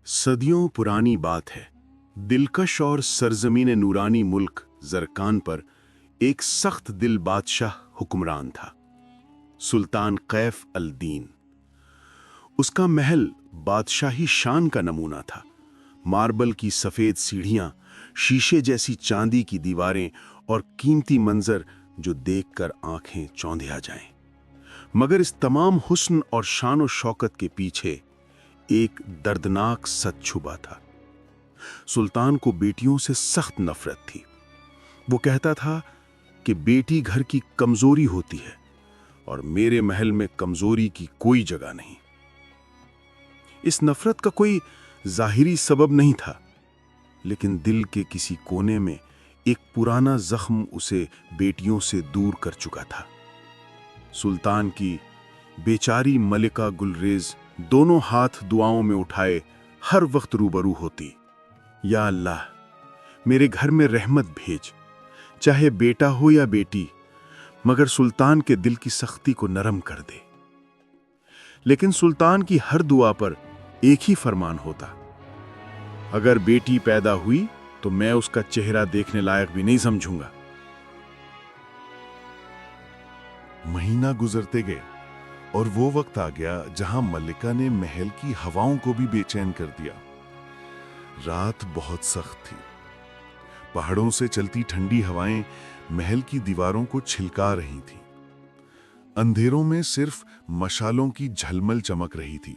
सदियों पुरानी बात है। दिलकश और सरजमीन नूरानी मुल्क जरकान पर एक सख्त दिल बादशाह हुक्मरान था, सुल्तान कैफ अल दीन। उसका महल बादशाही शान का नमूना था। मार्बल की सफ़ेद सीढ़ियाँ, शीशे जैसी चांदी की दीवारें और कीमती मंजर जो देखकर आंखें चौंधिया जाएं। मगर इस तमाम हुस्न और शान व शौकत के पीछे एक दर्दनाक सच छुपा था। सुल्तान को बेटियों से सख्त नफरत थी। वो कहता था कि बेटी घर की कमजोरी होती है और मेरे महल में कमजोरी की कोई जगह नहीं। इस नफरत का कोई जाहिरी सबब नहीं था, लेकिन दिल के किसी कोने में एक पुराना जख्म उसे बेटियों से दूर कर चुका था। सुल्तान की बेचारी मलिका गुलरेज दोनों हाथ दुआओं में उठाए हर वक्त रूबरू होती, या अल्लाह, मेरे घर में रहमत भेज, चाहे बेटा हो या बेटी, मगर सुल्तान के दिल की सख्ती को नरम कर दे। लेकिन सुल्तान की हर दुआ पर एक ही फरमान होता, अगर बेटी पैदा हुई तो मैं उसका चेहरा देखने लायक भी नहीं समझूंगा। महीना गुजरते गए और वो वक्त आ गया जहां मल्लिका ने महल की हवाओं को भी बेचैन कर दिया। रात बहुत सख्त थी। पहाड़ों से चलती ठंडी हवाएं महल की दीवारों को छिलका रही थीं। अंधेरों में सिर्फ मशालों की झलमल चमक रही थी।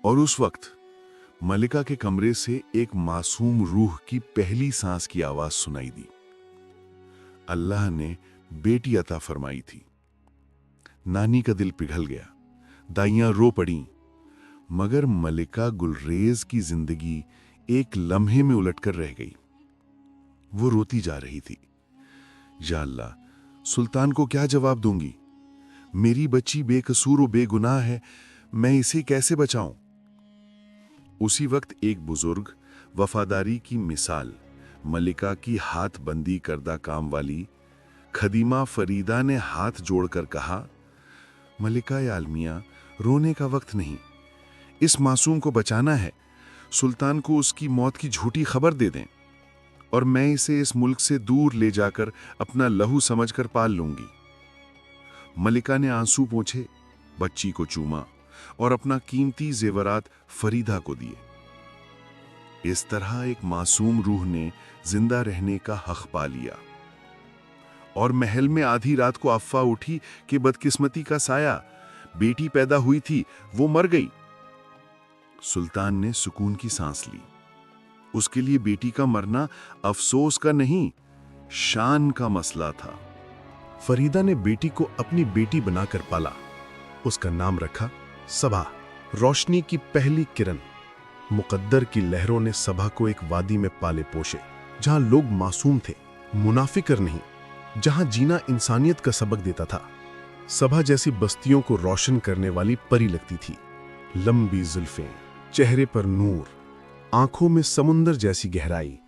और उस वक्त मल्लिका के कमरे से एक मासूम रूह की पहली सांस की आवाज सुनाई दी। अल्लाह ने बेटी अता फरमाई थी। नानी का दिल पिघल गया, दाइयां रो पड़ीं, मगर मल्लिका गुलरेज की जिंदगी एक लम्हे में उलटकर रह गई। वो रोती जा रही थी, या अल्लाह, सुल्तान को क्या जवाब दूंगी? मेरी बच्ची बेकसूर व बेगुनाह है, मैं इसे कैसे बचाऊं? उसी वक्त एक बुजुर्ग, वफादारी की मिसाल, मल्लिका की हाथ बंदी करदा काम वाली खदीमा फरीदा ने हाथ जोड़कर कहा, मल्लिका या आलमिया, रोने का वक्त नहीं, इस मासूम को बचाना है। सुल्तान को उसकी मौत की झूठी खबर दे दें और मैं इसे इस मुल्क से दूर ले जाकर अपना लहू समझकर पाल लूंगी। मल्लिका ने आंसू पोंछे, बच्ची को चूमा और अपना कीमती जेवरात फरीदा को दिए। इस तरह एक मासूम रूह ने जिंदा रहने का हक पा लिया। और महल में आधी रात को अफवाह उठी कि बदकिस्मती का साया, बेटी पैदा हुई थी, वो मर गई। सुल्तान ने सुकून की सांस ली। उसके लिए बेटी का मरना अफसोस का नहीं, शान का मसला था। फरीदा ने बेटी को अपनी बेटी बनाकर पाला। उसका नाम रखा सबा, रोशनी की पहली किरण। मुकद्दर की लहरों ने सबा को एक वादी में पाले पोषे, जहां लोग मासूम थे, मुनाफिकर नहीं, जहां जीना इंसानियत का सबक देता था। सबा जैसी बस्तियों को रोशन करने वाली परी लगती थी। लंबी जुल्फें, चेहरे पर नूर, आंखों में समुंदर जैसी गहराई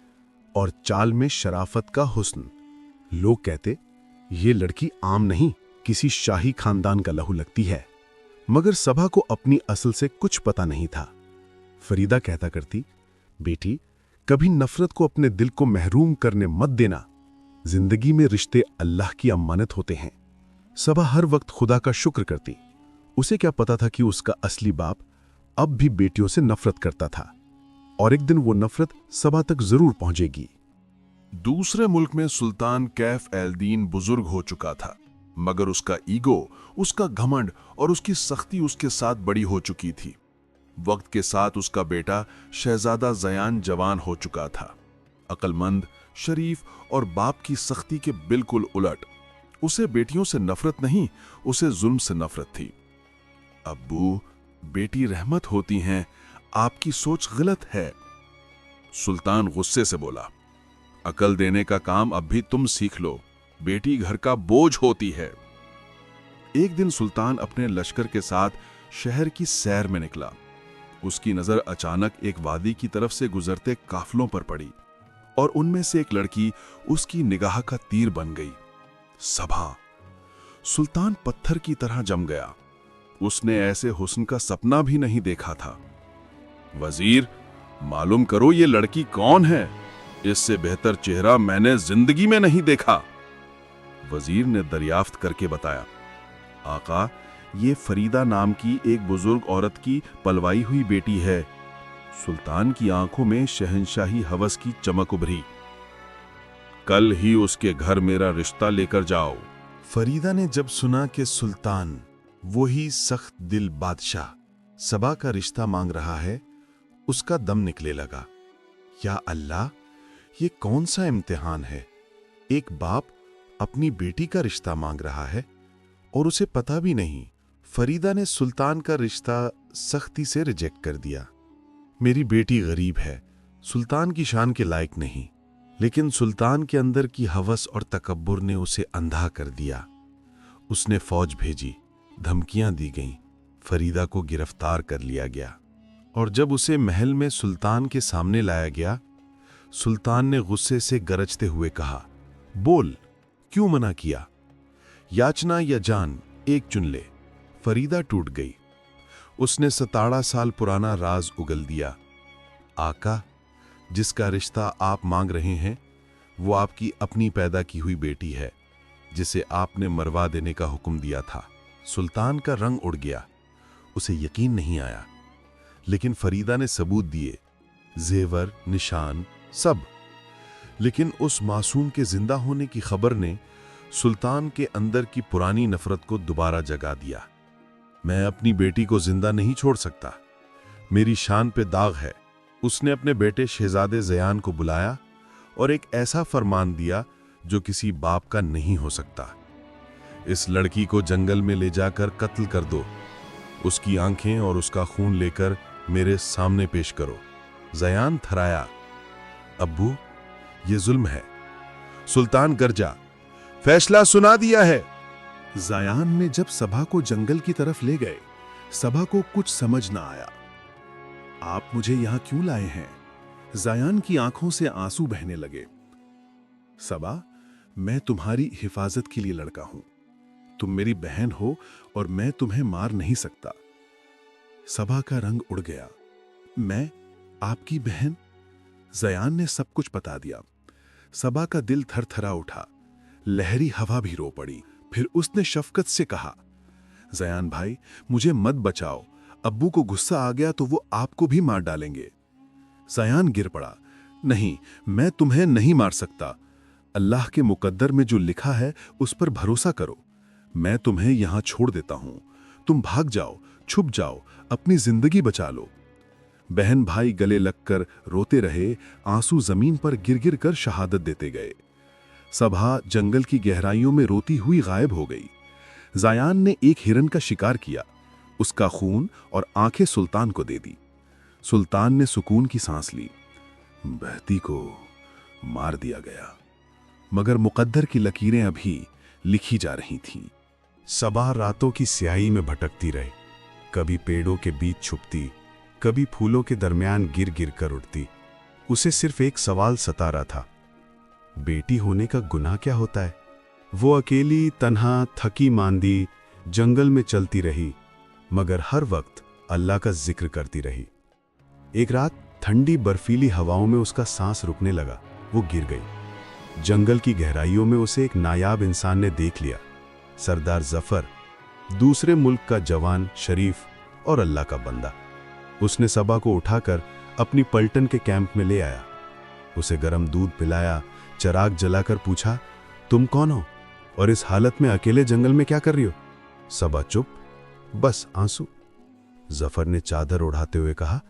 और चाल में शराफत का हुस्न। लोग कहते, ये लड़की आम नहीं, किसी शाही खानदान का लहू लगती है। मगर सबा को अपनी असल से कुछ पता नहीं था। फरीदा कहता करती, बेटी, कभी नफरत को अपने दिल को महरूम करने मत देना। जिंदगी में रिश्ते अल्लाह की अमानत होते हैं। सबा हर वक्त खुदा का शुक्र करती। उसे क्या पता था कि उसका असली बाप अब भी बेटियों से नफरत करता था, और एक दिन वो नफरत सबा तक जरूर पहुंचेगी। दूसरे मुल्क में सुल्तान कैफ अल दीन बुजुर्ग हो चुका था, मगर उसका ईगो, उसका घमंड और उसकी सख्ती उसके साथ बड़ी हो चुकी थी। वक्त के साथ उसका बेटा शहजादा ज़यान जवान हो चुका था। अक्लमंद, शरीफ और बाप की सख्ती के बिल्कुल उलट। उसे बेटियों से नफरत नहीं, उसे जुल्म से नफरत थी। अब्बू, बेटी रहमत होती हैं, आपकी सोच गलत है। सुल्तान गुस्से से बोला, अकल देने का काम अब भी तुम सीख लो, बेटी घर का बोझ होती है। एक दिन सुल्तान अपने लश्कर के साथ शहर की सैर में निकला। उसकी नजर अचानक एक वादी की तरफ से गुजरते काफलों पर पड़ी और उनमें से एक लड़की उसकी निगाह का तीर बन गई। सबा। सुल्तान पत्थर की तरह जम गया। उसने ऐसे हुस्न का सपना भी नहीं देखा था। वजीर, मालूम करो ये लड़की कौन है। इससे बेहतर चेहरा मैंने जिंदगी में नहीं देखा। वजीर ने दरियाफ्त करके बताया, आका, ये फरीदा नाम की एक बुजुर्ग औरत की पलवाई हुई बेटी है। सुल्तान की आंखों में शहंशाही हवस की चमक उभरी। कल ही उसके घर मेरा रिश्ता लेकर जाओ। फरीदा ने जब सुना कि सुल्तान, वही सख्त दिल बादशाह, सबा का रिश्ता मांग रहा है, उसका दम निकले लगा। या अल्लाह, ये कौन सा इम्तिहान है। एक बाप अपनी बेटी का रिश्ता मांग रहा है और उसे पता भी नहीं। फरीदा ने सुल्तान का रिश्ता सख्ती से रिजेक्ट कर दिया। मेरी बेटी गरीब है, सुल्तान की शान के लायक नहीं। लेकिन सुल्तान के अंदर की हवस और तकब्बुर ने उसे अंधा कर दिया। उसने फौज भेजी, धमकियां दी गईं, फरीदा को गिरफ्तार कर लिया गया और जब उसे महल में सुल्तान के सामने लाया गया, सुल्तान ने गुस्से से गरजते हुए कहा, बोल, क्यों मना किया? याचना या जान, एक चुन ले। फरीदा टूट गई। उसने 17 साल पुराना राज उगल दिया। आका, जिसका रिश्ता आप मांग रहे हैं, वो आपकी अपनी पैदा की हुई बेटी है, जिसे आपने मरवा देने का हुक्म दिया था। सुल्तान का रंग उड़ गया। उसे यकीन नहीं आया, लेकिन फरीदा ने सबूत दिए, जेवर, निशान, सब। लेकिन उस मासूम के जिंदा होने की खबर ने सुल्तान के अंदर की पुरानी नफरत को दोबारा जगा दिया। मैं अपनी बेटी को जिंदा नहीं छोड़ सकता, मेरी शान पे दाग है। उसने अपने बेटे शहजादे ज़यान को बुलाया और एक ऐसा फरमान दिया जो किसी बाप का नहीं हो सकता। इस लड़की को जंगल में ले जाकर कत्ल कर दो। उसकी आंखें और उसका खून लेकर मेरे सामने पेश करो। ज़यान थराया, अब्बू, ये जुल्म है। सुल्तान गरजा, फैसला सुना दिया है। ज़यान ने जब सभा को जंगल की तरफ ले गए, सभा को कुछ समझ ना आया। आप मुझे यहां क्यों लाए हैं? ज़यान की आंखों से आंसू बहने लगे। सबा, मैं तुम्हारी हिफाजत के लिए लड़का हूं। तुम मेरी बहन हो और मैं तुम्हें मार नहीं सकता। सबा का रंग उड़ गया। मैं आपकी बहन? ज़यान ने सब कुछ बता दिया। सबा का दिल थरथरा उठा। लहरी हवा भी रो पड़ी। फिर उसने शफकत से कहा, ज़यान भाई, मुझे मत बचाओ। अब्बू को गुस्सा आ गया तो वो आपको भी मार डालेंगे। ज़यान गिर पड़ा। नहीं, मैं तुम्हें नहीं मार सकता। अल्लाह के मुकद्दर में जो लिखा है उस पर भरोसा करो। मैं तुम्हें यहां छोड़ देता हूं। तुम भाग जाओ, छुप जाओ, अपनी जिंदगी बचा लो। बहन भाई गले लगकर रोते रहे। आंसू जमीन पर गिर गिर कर शहादत देते गए। सभा जंगल की गहराइयों में रोती हुई गायब हो गई। ज़यान ने एक हिरन का शिकार किया, उसका खून और आंखें सुल्तान को दे दी। सुल्तान ने सुकून की सांस ली। बहती को मार दिया गया, मगर मुकद्दर की लकीरें अभी लिखी जा रही थीं। सबा रातों की स्याही में भटकती रही, कभी पेड़ों के बीच छुपती, कभी फूलों के दरमियान गिर गिर कर उठती। उसे सिर्फ एक सवाल सता रहा था, बेटी होने का गुनाह क्या होता है? वो अकेली, तन्हा, थकी मांदी जंगल में चलती रही, मगर हर वक्त अल्लाह का जिक्र करती रही। एक रात ठंडी बर्फीली हवाओं में उसका सांस रुकने लगा। वो गिर गई। जंगल की गहराइयों में उसे एक नायाब इंसान ने देख लिया। सरदार जफर, दूसरे मुल्क का जवान, शरीफ और अल्लाह का बंदा। उसने सबा को उठाकर अपनी पलटन के कैंप में ले आया। उसे गर्म दूध पिलाया, चिराग जलाकर पूछा, तुम कौन हो और इस हालत में अकेले जंगल में क्या कर रही हो? सबा चुप, बस आंसू। जफर ने चादर उड़ाते हुए कहा,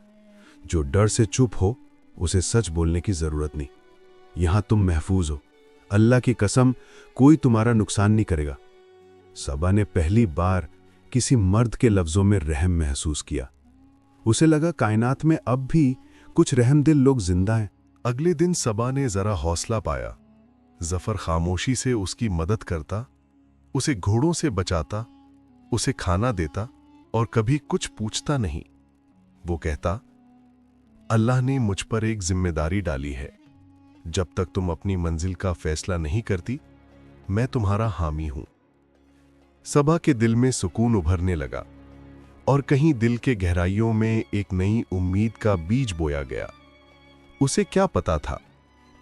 जो डर से चुप हो उसे सच बोलने की जरूरत नहीं। यहां तुम महफूज हो, अल्लाह की कसम, कोई तुम्हारा नुकसान नहीं करेगा। सबा ने पहली बार किसी मर्द के लफ्जों में रहम महसूस किया। उसे लगा कायनात में अब भी कुछ रहमदिल लोग जिंदा हैं। अगले दिन सबा ने जरा हौसला पाया। जफर खामोशी से उसकी मदद करता, उसे घोड़ों से बचाता, उसे खाना देता और कभी कुछ पूछता नहीं। वो कहता, अल्लाह ने मुझ पर एक जिम्मेदारी डाली है। जब तक तुम अपनी मंजिल का फैसला नहीं करती, मैं तुम्हारा हामी हूं। सबा के दिल में सुकून उभरने लगा। اور کہیں دل کے گہرائیوں میں ایک نئی امید کا بیج بویا گیا۔ اسے کیا پتا تھا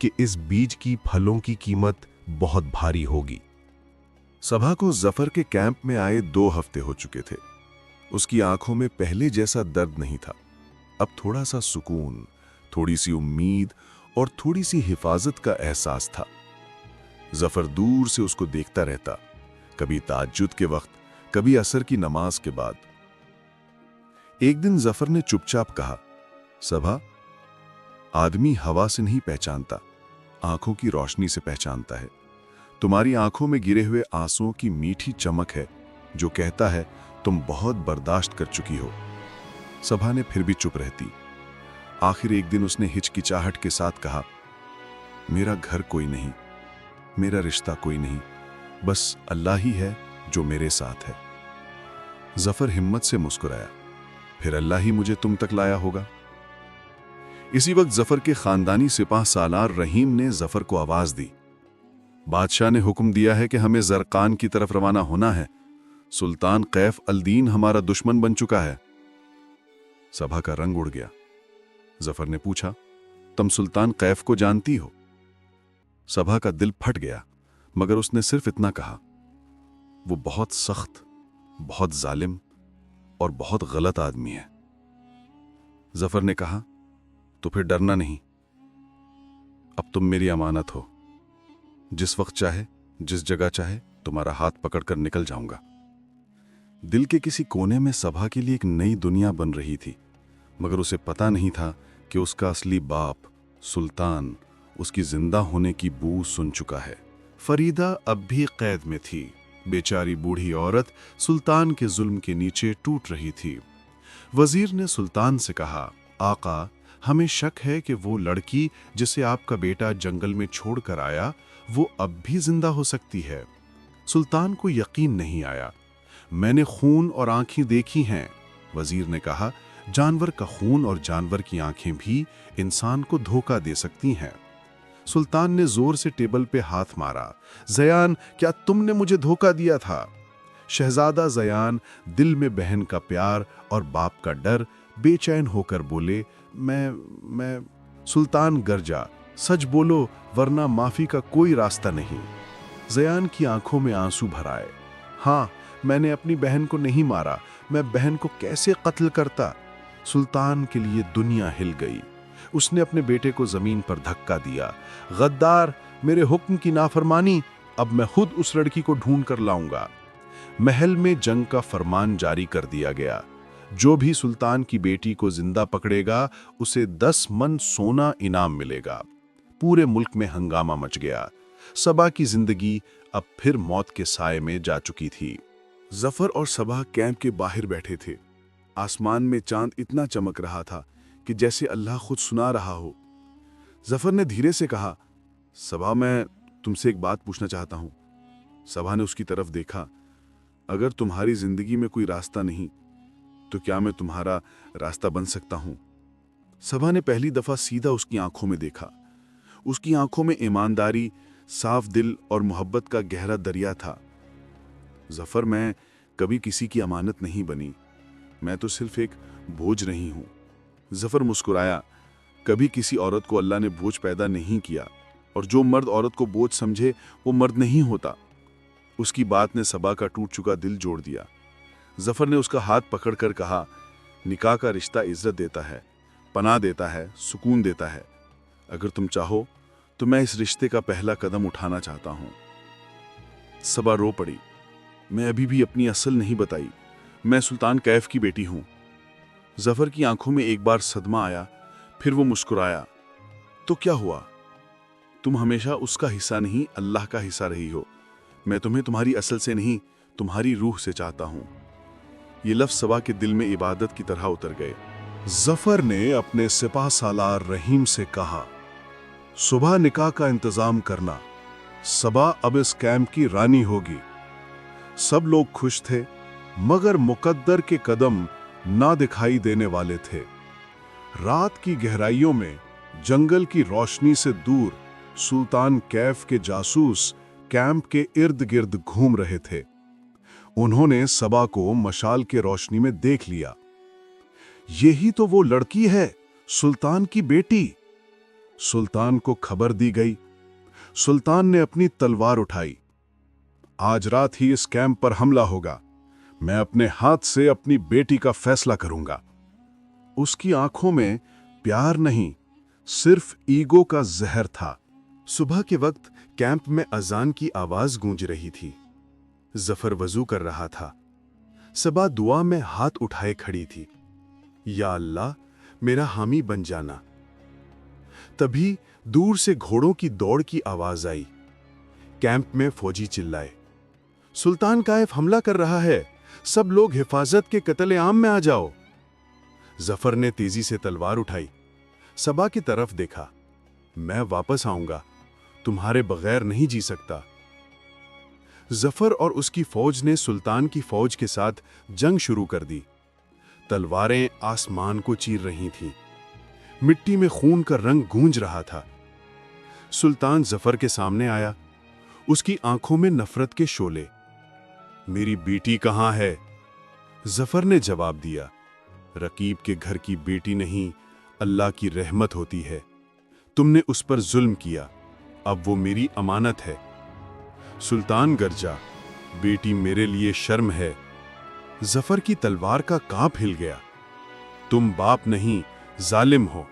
کہ اس بیج کی پھلوں کی قیمت بہت بھاری ہوگی۔ صبح کو ظفر کے کیمپ میں آئے 2 ہفتے ہو چکے تھے۔ اس کی آنکھوں میں پہلے جیسا درد نہیں تھا، اب تھوڑا سا سکون، تھوڑی سی امید اور تھوڑی سی حفاظت کا احساس تھا۔ ظفر دور سے اس کو دیکھتا رہتا، کبھی تہجد کے وقت، کبھی عصر کی نماز کے بعد۔ ایک دن ظفر نے چپ چاپ کہا، صبح، آدمی ہوا سے نہیں پہچانتا، آنکھوں کی روشنی سے پہچانتا ہے۔ تمہاری آنکھوں میں گرے ہوئے آنسوؤں کی میٹھی چمک ہے جو کہتا ہے تم بہت برداشت کر چکی ہو۔ صبح نے پھر بھی چپ رہتی۔ آخر ایک دن اس نے ہچکچاہٹ کے ساتھ کہا، میرا گھر کوئی نہیں، میرا رشتہ کوئی نہیں، بس اللہ ہی ہے جو میرے ساتھ ہے۔ ظفر ہمت سے مسکرایا، پھر اللہ ہی مجھے تم تک لایا ہوگا۔ اسی وقت ظفر کے خاندانی سپاہ سالار رحیم نے ظفر کو آواز دی، بادشاہ نے حکم دیا ہے کہ ہمیں زرقان کی طرف روانہ ہونا ہے۔ سلطان قیف الدین ہمارا دشمن بن چکا ہے۔ سبھا کا رنگ اڑ گیا۔ ظفر نے پوچھا، تم سلطان قیف کو جانتی ہو؟ سبھا کا دل پھٹ گیا، مگر اس نے صرف اتنا کہا، وہ بہت سخت، بہت ظالم اور بہت غلط آدمی ہے۔ ظفر نے کہا، تو پھر ڈرنا نہیں، اب تم میری امانت ہو، جس وقت چاہے، جس جگہ چاہے تمہارا ہاتھ پکڑ کر نکل جاؤں گا۔ دل کے کسی کونے میں سبھا کے لیے ایک نئی دنیا بن رہی تھی، مگر اسے پتا نہیں تھا کہ اس کا اصلی باپ سلطان اس کی زندہ ہونے کی بو سن چکا ہے۔ فریدہ اب بھی قید میں تھی۔ بیچاری بوڑھی عورت سلطان کے ظلم کے نیچے ٹوٹ رہی تھی۔ وزیر نے سلطان سے کہا، آقا، ہمیں شک ہے کہ وہ لڑکی جسے آپ کا بیٹا جنگل میں چھوڑ کر آیا، وہ اب بھی زندہ ہو سکتی ہے۔ سلطان کو یقین نہیں آیا۔ میں نے خون اور آنکھیں دیکھی ہیں، وزیر نے کہا، جانور کا خون اور جانور کی آنکھیں بھی انسان کو دھوکہ دے سکتی ہیں۔ سلطان نے زور سے ٹیبل پہ ہاتھ مارا، زیان، کیا تم نے مجھے دھوکہ دیا تھا؟ شہزادہ زیان دل میں بہن کا پیار اور باپ کا ڈر، بے چین ہو کر بولے، میں سلطان گرجا، سچ بولو ورنہ معافی کا کوئی راستہ نہیں۔ زیان کی آنکھوں میں آنسو بھر آئے۔ ہاں، میں نے اپنی بہن کو نہیں مارا، میں بہن کو کیسے قتل کرتا؟ سلطان کے لیے دنیا ہل گئی۔ اس نے اپنے بیٹے کو زمین پر دھکا دیا۔ غدار، میرے حکم کی نافرمانی، اب میں خود اس لڑکی کو ڈھونڈ کر لاؤں گا۔ محل میں جنگ کا فرمان جاری کر دیا گیا۔ جو بھی سلطان کی بیٹی کو زندہ پکڑے گا اسے 10 من سونا انعام ملے گا۔ پورے ملک میں ہنگامہ مچ گیا۔ سبا کی زندگی اب پھر موت کے سائے میں جا چکی تھی۔ ظفر اور سبا کیمپ کے باہر بیٹھے تھے۔ آسمان میں چاند اتنا چمک رہا تھا کہ جیسے اللہ خود سنا رہا ہو۔ ظفر نے دھیرے سے کہا، سبا، میں تم سے ایک بات پوچھنا چاہتا ہوں۔ سبا نے اس کی طرف دیکھا، اگر تمہاری زندگی میں کوئی راستہ نہیں تو کیا میں تمہارا راستہ بن سکتا ہوں؟ سبا نے پہلی دفعہ سیدھا اس کی آنکھوں میں دیکھا۔ اس کی آنکھوں میں ایمانداری، صاف دل اور محبت کا گہرا دریا تھا۔ ظفر، میں کبھی کسی کی امانت نہیں بنی، میں تو صرف ایک بوجھ رہی ہوں۔ ظفر مسکرایا، کبھی کسی عورت کو اللہ نے بوجھ پیدا نہیں کیا، اور جو مرد عورت کو بوجھ سمجھے وہ مرد نہیں ہوتا۔ اس کی بات نے سبا کا ٹوٹ چکا دل جوڑ دیا۔ ظفر نے اس کا ہاتھ پکڑ کر کہا، نکاح کا رشتہ عزت دیتا ہے، پناہ دیتا ہے، سکون دیتا ہے۔ اگر تم چاہو تو میں اس رشتے کا پہلا قدم اٹھانا چاہتا ہوں۔ سبا رو پڑی، میں ابھی بھی اپنی اصل نہیں بتائی، میں سلطان کیف کی بیٹی ہوں۔ ظفر کی آنکھوں میں ایک بار صدمہ آیا، پھر وہ مسکرایا، تو کیا ہوا؟ تم ہمیشہ اس کا حصہ نہیں، اللہ کا حصہ رہی ہو۔ میں تمہیں تمہاری اصل سے نہیں، تمہاری روح سے چاہتا ہوں۔ یہ لفظ سبا کے دل میں عبادت کی طرح اتر گئے۔ ظفر نے اپنے سپاہ سالار رحیم سے کہا، صبح نکاح کا انتظام کرنا، سبا اب اس کیمپ کی رانی ہوگی۔ سب لوگ خوش تھے، مگر مقدر کے قدم نہ دکھائی دینے والے تھے۔ رات کی گہرائیوں میں جنگل کی روشنی سے دور سلطان کیف کے جاسوس کیمپ کے ارد گرد گھوم رہے تھے۔ उन्होंने सबा को मशाल के रोशनी में देख लिया। यही तो वो लड़की है, सुल्तान की बेटी। सुल्तान को खबर दी गई। सुल्तान ने अपनी तलवार उठाई। आज रात ही इस कैंप पर हमला होगा। मैं अपने हाथ से अपनी बेटी का फैसला करूंगा। उसकी आंखों में प्यार नहीं, सिर्फ ईगो का जहर था। सुबह के वक्त कैंप में अजान की आवाज गूंज रही थी। जफर वजू कर रहा था। सबा दुआ में हाथ उठाए खड़ी थी। या अल्लाह, मेरा हामी बन जाना। तभी दूर से घोड़ों की दौड़ की आवाज आई। कैंप में फौजी चिल्लाए, सुल्तान कायफ हमला कर रहा है, सब लोग हिफाजत के कत्ले-आम में आ जाओ। जफर ने तेजी से तलवार उठाई। सबा की तरफ देखा। मैं वापस आऊंगा, तुम्हारे बगैर नहीं जी सकता। जफर और उसकी फौज ने सुल्तान की फौज के साथ जंग शुरू कर दी। तलवारें आसमान को चीर रही थीं। मिट्टी में खून का रंग गूंज रहा था। सुल्तान जफर के सामने आया। उसकी आंखों में नफरत के शोले। मेरी बेटी कहां है? जफर ने जवाब दिया, रकीब के घर की बेटी नहीं, अल्लाह की रहमत होती है। तुमने उस पर जुल्म किया, अब वो मेरी अमानत है। सुल्तान गरजा, बेटी मेरे लिए शर्म है। जफर की तलवार का कांप हिल गया। तुम बाप नहीं, जालिम हो।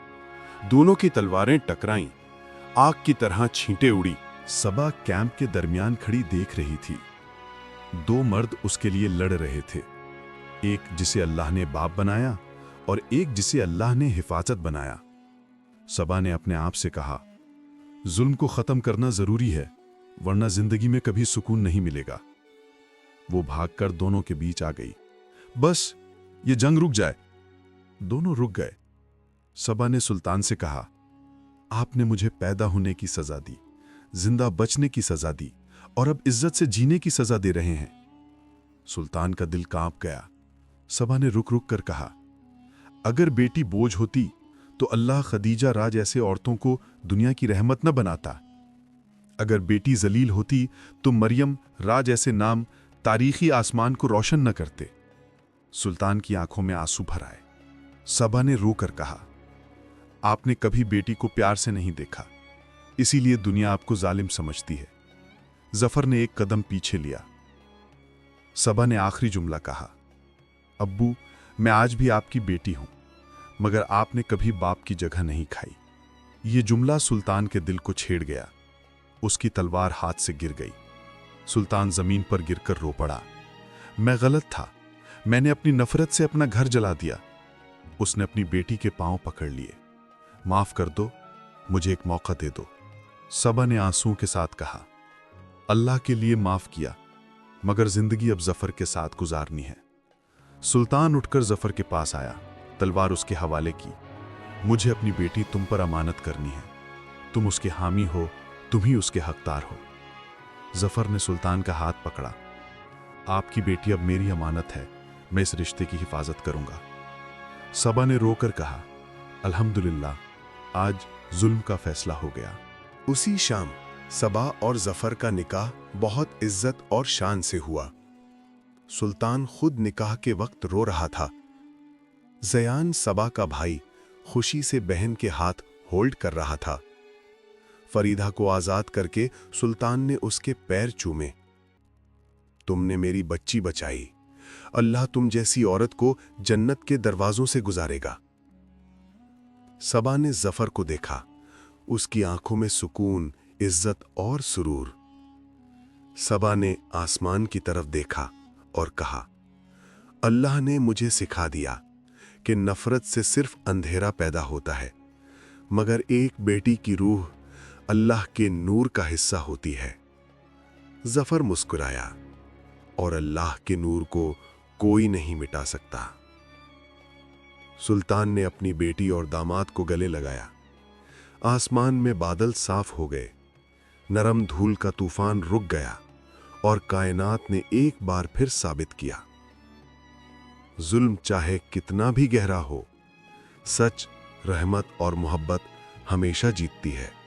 दोनों की तलवारें टकराईं। आग की तरह छींटे उड़ी। सबा कैंप के दरमियान खड़ी देख रही थी। दो मर्द उसके लिए लड़ रहे थे, एक जिसे अल्लाह ने बाप बनाया और एक जिसे अल्लाह ने हिफाजत बनाया। सबा ने अपने आप से कहा, जुल्म को खत्म करना जरूरी है, वरना जिंदगी में कभी सुकून नहीं मिलेगा। वो भागकर दोनों के बीच आ गई। बस ये जंग रुक जाए। दोनों रुक गए। सबा ने सुल्तान से कहा, आपने मुझे पैदा होने की सजा दी, जिंदा बचने की सजा दी और अब इज्जत से जीने की सजा दे रहे हैं। सुल्तान का दिल कांप गया। सबा ने रुक रुक कर कहा, अगर बेटी बोझ होती तो अल्लाह खदीजा राज ऐसे औरतों को दुनिया की रहमत न बनाता। अगर बेटी जलील होती तो मरियम राज ऐसे नाम तारीखी आसमान को रोशन न करते। सुल्तान की आंखों में आंसू भर आए। सबा ने रोकर कहा, आपने कभी बेटी को प्यार से नहीं देखा, इसीलिए दुनिया आपको जालिम समझती है। जफर ने एक कदम पीछे लिया। सबा ने आखिरी जुमला कहा, अब्बू, मैं आज भी आपकी बेटी हूं, मगर आपने कभी बाप की जगह नहीं खाई। ये जुमला सुल्तान के दिल को छेड़ गया। उसकी तलवार हाथ से गिर गई। सुल्तान जमीन पर गिरकर रो पड़ा। मैं गलत था, मैंने अपनी नफरत से अपना घर जला दिया। उसने अपनी बेटी के पांव पकड़ लिए। माफ कर दो, मुझे एक मौका दे दो। सबा ने आंसुओं के साथ कहा, अल्लाह के लिए माफ किया, मगर जिंदगी अब जफर के साथ गुजारनी है। सुल्तान उठकर जफर के पास आया, तलवार उसके हवाले की। मुझे अपनी बेटी तुम पर अमानत करनी है। तुम उसके हामी हो, तुम ही उसके हकदार हो। जफर ने सुल्तान का हाथ पकड़ा। आपकी बेटी अब मेरी अमानत है, मैं इस रिश्ते की हिफाजत करूंगा। सबा ने रोकर कहा, अल्हम्दुलिल्लाह, आज जुल्म का फैसला हो गया। उसी शाम सबा और जफर का निकाह बहुत इज्जत और शान से हुआ। सुल्तान खुद निकाह के वक्त रो रहा था। जयान सबा का भाई खुशी से बहन के हाथ होल्ड कर रहा था। फरीदा को आजाद करके सुल्तान ने उसके पैर चूमे। तुमने मेरी बच्ची बचाई, अल्लाह तुम जैसी औरत को जन्नत के दरवाजों से गुजारेगा। सबा ने जफर को देखा। उसकी आंखों में सुकून, इज्जत और सुरूर। सबा ने आसमान की तरफ देखा और कहा, अल्लाह ने मुझे सिखा दिया कि नफरत से सिर्फ अंधेरा पैदा होता है, मगर एक बेटी की रूह अल्लाह के नूर का हिस्सा होती है। जफर मुस्कुराया, और अल्लाह के नूर को कोई नहीं मिटा सकता। सुल्तान ने अपनी बेटी और दामाद को गले लगाया। आसमान में बादल साफ हो गए। नरम धूल का तूफान रुक गया और कायनात ने एक बार फिर साबित किया, जुल्म चाहे कितना भी गहरा हो, सच, रहमत और मोहब्बत हमेशा जीतती है।